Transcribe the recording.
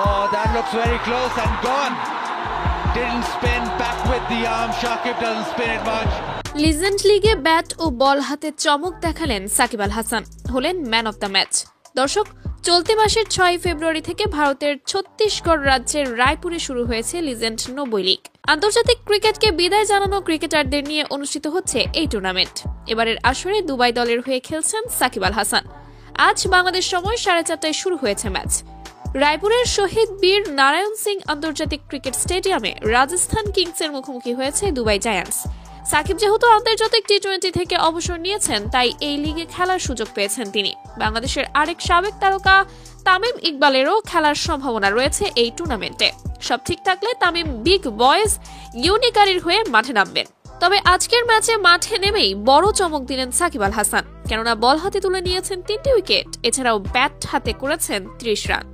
Oh, that looks very close and gone. Didn't spin back with the arm. Shakib doesn't spin it much. Legend লিগে bat ও বল হাতে চমক দেখালেন সাকিব আল হাসান, হলেন man of the match. দর্শক, চলতি মাসের 6 ফেব্রুয়ারি থেকে ভারতের ছত্তিশগড় রাজ্যের রায়পুরে শুরু হয়েছে লিজেন্ড 90 লিগ। আন্তর্জাতিক ক্রিকেটকে বিদায় জানানো ক্রিকেটারদের নিয়ে অনুষ্ঠিত হচ্ছে এই টুর্নামেন্ট। এবারের আসরে দুবাই দলের হয়ে খেলছেন সাকিব আল হাসান। আজ বাংলাদেশ সময় 4:30টায় শুরু হয়েছে ম্যাচ। রায়পুরের শহীদ বীর নারায়ণ সিং আন্তর্জাতিক ক্রিকেট স্টেডিয়ামে রাজস্থান কিংসের মুখোমুখি হয়েছে দুবাই জায়ান্টস। সাকিব যেহেতু আন্তর্জাতিক টি-20 থেকে অবসর নিয়েছেন, তাই এই লিগে খেলার সুযোগ পেয়েছেন তিনি। বাংলাদেশের আরেক সাবেক তারকা তামিম ইকবালেরও খেলার সম্ভাবনা রয়েছে এই টুর্নামেন্টে। সব ঠিক থাকলে তামিম বিগ বয়েজ ইউনিকারির হয়ে মাঠে নামবেন। তবে আজকের ম্যাচে মাঠে নেমেই বড় চমক দিলেন সাকিব আল হাসান, কেননা বল হাতে তুলে নিয়েছেন 3টি উইকেট, এছাড়াও ব্যাট হাতে করেছেন 30 রান।